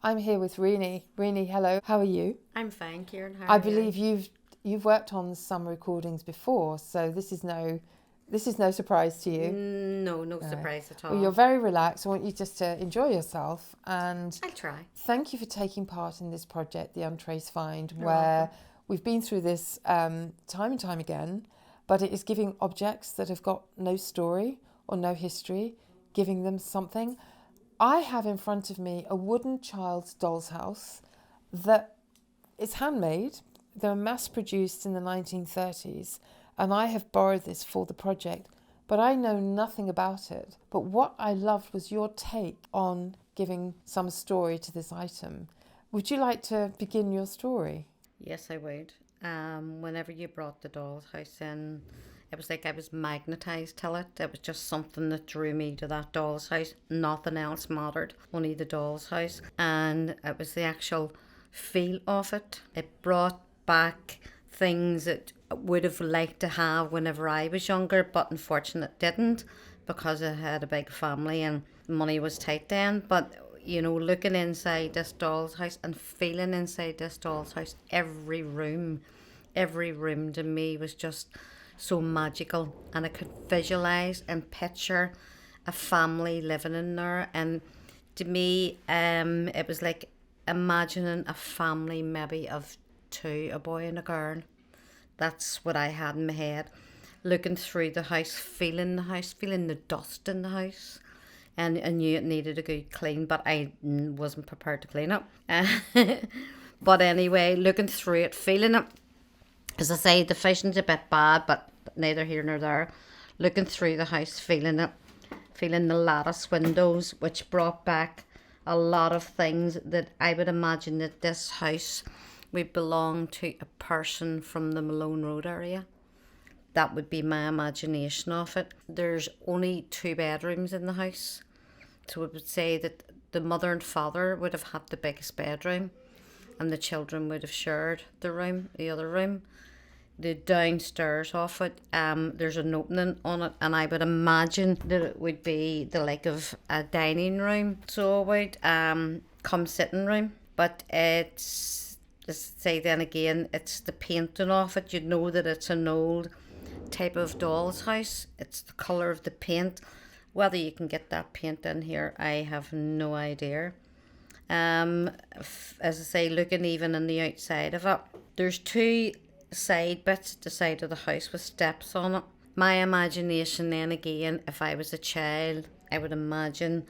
I'm here with Rini. Rini, hello. How are you? I'm fine, Kieran. How I are you? believe you've worked on some recordings before, so this is no surprise to you. No, no No. surprise at Well, you're all. very relaxed. I want you just to enjoy yourself, and I'll try. thank you for taking part in this project, the Untraced Find, You're welcome. where we've been through this time and time again, but it is giving objects that have got no story or no history, giving them something. I have in front of me a wooden child's doll's house that is handmade. They were mass produced in the 1930s, and I have borrowed this for the project, but I know nothing about it. But what I loved was your take on giving some story to this item. Would you like to begin your story? Yes, I would. Whenever you brought the doll's house in, it was like I was magnetized to it. It was just something that drew me to that doll's house. Nothing else mattered, only the doll's house. And it was the actual feel of it. It brought back things that I would have liked to have whenever I was younger, but unfortunately didn't because I had a big family and money was tight then. But looking inside this doll's house and feeling inside this doll's house, every room to me was just so magical, and I could visualize and picture a family living in there. And to me, it was like imagining a family maybe of two, a boy and a girl. That's what I had in my head. Looking through the house, feeling the dust in the house. And I knew it needed a good clean, but I wasn't prepared to clean it. But anyway, looking through it, feeling it. As I say, the vision's a bit bad, but neither here nor there. Looking through the house, feeling it, feeling the lattice windows, which brought back a lot of things that I would imagine that this house would belong to a person from the Malone Road area. That would be my imagination of it. There's only 2 bedrooms in the house. So I would say that the mother and father would have had the biggest bedroom, and the children would have shared the other room. The downstairs of it, there's an opening on it, and I would imagine that it would be the like of a dining room. So it would come sitting room. But it's, let's say then again, it's the painting of it. You know that it's an old type of doll's house. It's the colour of the paint. Whether you can get that paint in here, I have no idea. As I say, looking even on the outside of it, there's 2 side bits at the side of the house with steps on it. My imagination then again, if I was a child, I would imagine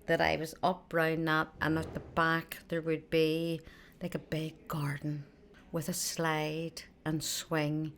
that I was up round that, and at the back there would be like a big garden with a slide and swing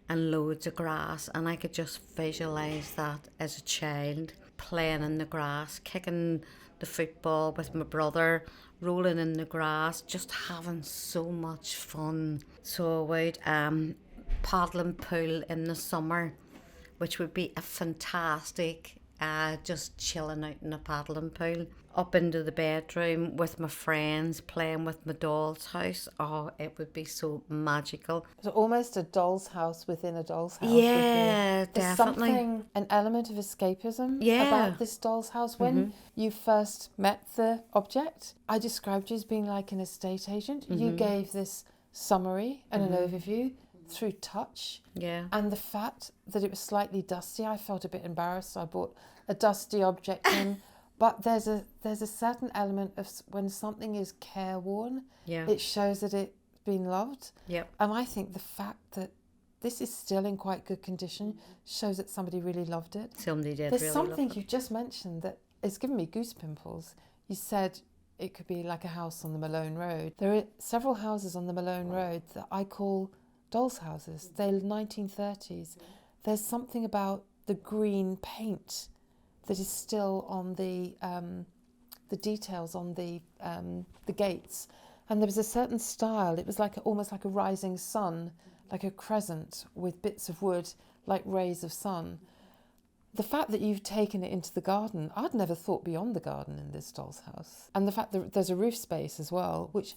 and loads of grass, and I could just visualize that as a child playing in the grass, kicking the football with my brother, rolling in the grass, just having so much fun. So I would paddling pool in the summer, which would be a fantastic just chilling out in a paddling pool. Up into the bedroom with my friends, playing with my doll's house. Oh, it would be so magical. So almost a doll's house within a doll's house would be. Yeah, There's definitely. an element of escapism Yeah. about this doll's house. When you first met the object, I described you as being like an estate agent. You gave this summary and an overview through touch. Yeah. And the fact that it was slightly dusty, I felt a bit embarrassed. I bought a dusty object in. But there's a certain element of when something is careworn, Yeah. it shows that it's been loved. Yep. And I think the fact that this is still in quite good condition shows that somebody really loved it. Somebody did There's really something love it. you just mentioned that is giving me goose pimples. You said it could be like a house on the Malone Road. There are several houses on the Malone Road that I call doll's houses. They're 1930s. There's something about the green paint that is still on the details on the gates, and there was a certain style. It was like almost like a rising sun, like a crescent with bits of wood like rays of sun. The fact that you've taken it into the garden, I'd never thought beyond the garden in this doll's house, and the fact that there's a roof space as well, which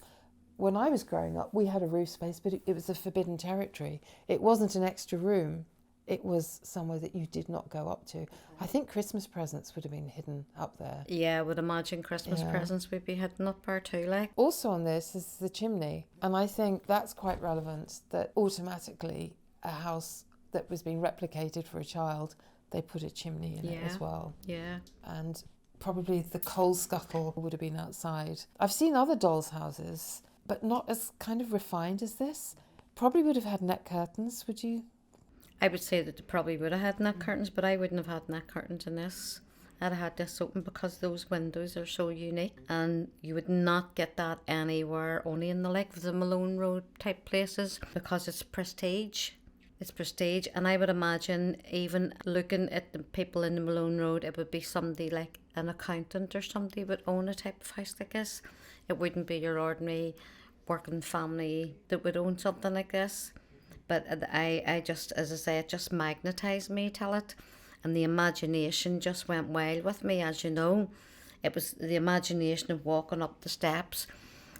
when I was growing up we had a roof space, but it was a forbidden territory. It wasn't an extra room. it was somewhere that you did not go up to. I think Christmas presents would have been hidden up there. Yeah, I would imagine Christmas Yeah. presents would be hidden up there too, like. Also on this is the chimney, and I think that's quite relevant, that automatically a house that was being replicated for a child, they put a chimney in it as well. Yeah. And probably the coal scuttle would have been outside. I've seen other dolls' houses, but not as kind of refined as this. Probably would have had net curtains, would you? I would say that they probably would have had net curtains, but I wouldn't have had net curtains in this. I'd have had this open because those windows are so unique, and you would not get that anywhere, only in the like the Malone Road type places, because it's prestige. It's prestige, and I would imagine even looking at the people in the Malone Road, it would be somebody like an accountant or somebody would own a type of house like this. It wouldn't be your ordinary working family that would own something like this. But I just, as I say, it just magnetised me till it. And the imagination just went wild with me, as you know. It was the imagination of walking up the steps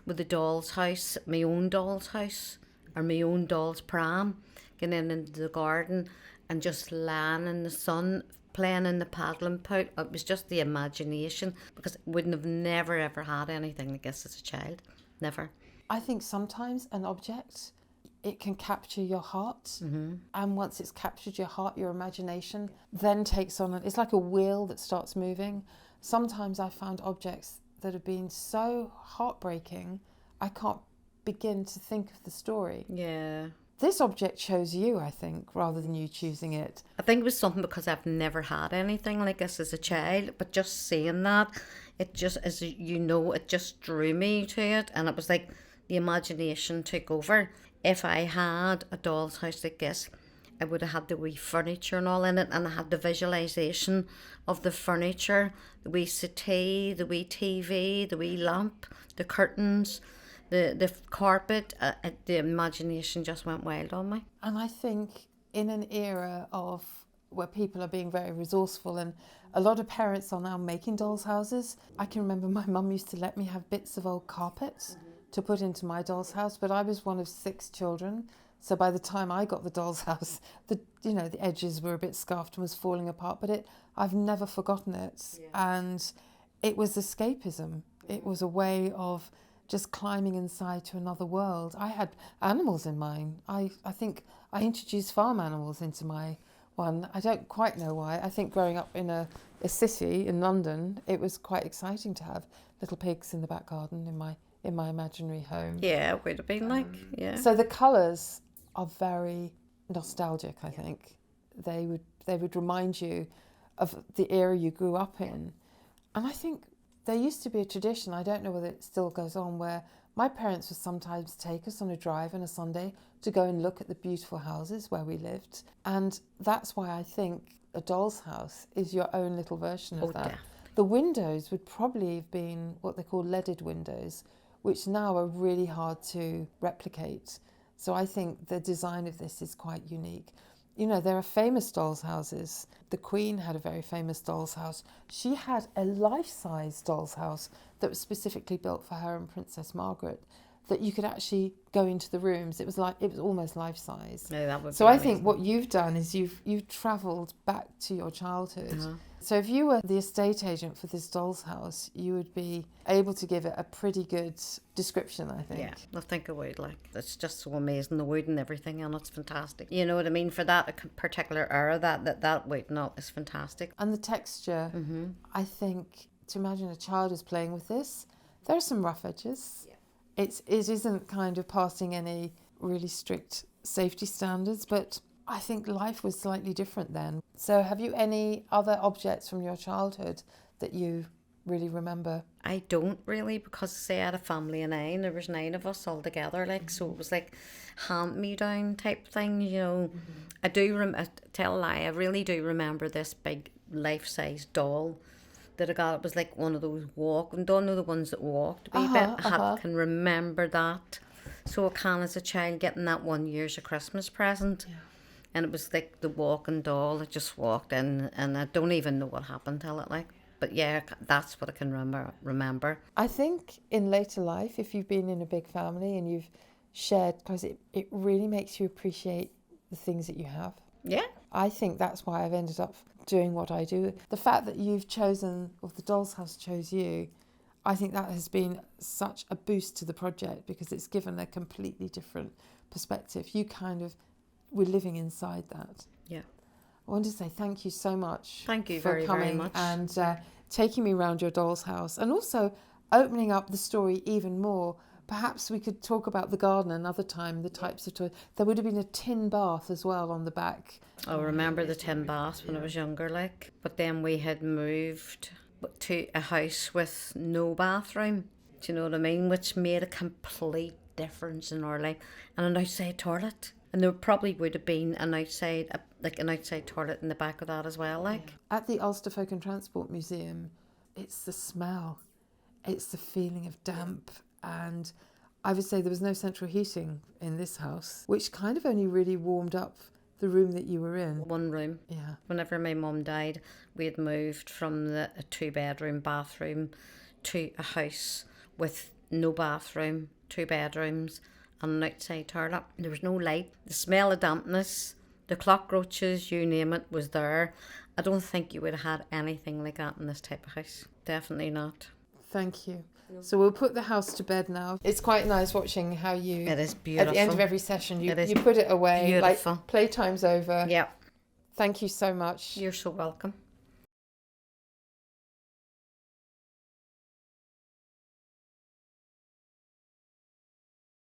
with the doll's house, my own doll's house, or my own doll's pram, getting into the garden and just lying in the sun, playing in the paddling pool. It was just the imagination, because I wouldn't have never ever had anything like this as a child. Never. I think sometimes an object, it can capture your heart. Mm-hmm. And once it's captured your heart, your imagination then takes on, it's like a wheel that starts moving. Sometimes I found objects that have been so heartbreaking, I can't begin to think of the story. Yeah. This object chose you, I think, rather than you choosing it. I think it was something because I've never had anything like this as a child, but just seeing that, it just, as you know, it just drew me to it, and it was like the imagination took over. If I had a doll's house like this, I would have had the wee furniture and all in it, and I had the visualisation of the furniture, the wee settee, the wee TV, the wee lamp, the curtains, the carpet. The imagination just went wild on me. And I think in an era of where people are being very resourceful, and a lot of parents are now making dolls' houses. I can remember my mum used to let me have bits of old carpet to put into my doll's house, but I was one of 6 children. So by the time I got the doll's house, the edges were a bit scuffed and was falling apart, but I've never forgotten it. Yeah. And it was escapism. It was a way of just climbing inside to another world. I had animals in mine. I think I introduced farm animals into my one. I don't quite know why. I think growing up in a city in London, it was quite exciting to have little pigs in the back garden in my imaginary home. Yeah, it would have been like, yeah. So the colours are very nostalgic, I think. They would remind you of the era you grew up in. And I think there used to be a tradition, I don't know whether it still goes on, where my parents would sometimes take us on a drive on a Sunday to go and look at the beautiful houses where we lived. And that's why I think a doll's house is your own little version of that. Definitely. The windows would probably have been what they call leaded windows, which now are really hard to replicate. So I think the design of this is quite unique. You know, there are famous dolls' houses. The Queen had a very famous doll's house. She had a life-size doll's house that was specifically built for her and Princess Margaret, that you could actually go into the rooms. It was almost life-size. No, that would So be I amazing. think what you've done is you've travelled back to your childhood. Uh-huh. So if you were the estate agent for this doll's house, you would be able to give it a pretty good description, I think. Yeah, I think I would. Like, it's just so amazing, the wood and everything, and it's fantastic. You know what I mean? For that particular era, that wood and all is fantastic. And the texture, Mm-hmm. I think, to imagine a child is playing with this, there are some rough edges. Yeah. It isn't kind of passing any really strict safety standards, but I think life was slightly different then. So have you any other objects from your childhood that you really remember? I don't really, because say I had a family of 9, there was 9 of us all together, like, so it was like hand-me-down type thing, you know. Mm-hmm. I tell a lie, I really do remember this big life-size doll that I got. It was like one of those walking, don't know the ones that walked a wee bit. I can remember that. So I can, as a child, getting that one year as a Christmas present. Yeah. And it was like the walking doll that just walked in, and I don't even know what happened to it, like. But yeah, that's what I can remember. I think in later life, if you've been in a big family and you've shared, because it really makes you appreciate the things that you have. Yeah. I think that's why I've ended up doing what I do. The fact that you've chosen, or the Doll's House chose you, I think that has been such a boost to the project because it's given a completely different perspective. You kind of, we're living inside that. Yeah. I want to say thank you so much. Thank you for very, coming very much. and taking me around your doll's house, and also opening up the story even more. Perhaps we could talk about the garden another time, the types of toys. There would have been a tin bath as well on the back. I remember the tin bath when I was younger, like. But then we had moved to a house with no bathroom. Do you know what I mean? Which made a complete difference in our life. And an outside toilet. And there probably would have been an outside toilet in the back of that as well, like. At the Ulster Folk and Transport Museum, it's the smell, it's the feeling of damp, and I would say there was no central heating in this house, which kind of only really warmed up the room that you were in. One room. Yeah. Whenever my mum died, we had moved from a 2-bedroom bathroom to a house with no bathroom, 2 bedrooms, and an outside toilet. There was no light. The smell of dampness, the cockroaches, you name it, was there. I don't think you would have had anything like that in this type of house. Definitely not. Thank you. So we'll put the house to bed now. It's quite nice watching how you, It is beautiful. at the end of every session, you It is put it away. beautiful. Like playtime's over. Yeah. Thank you so much. You're so welcome.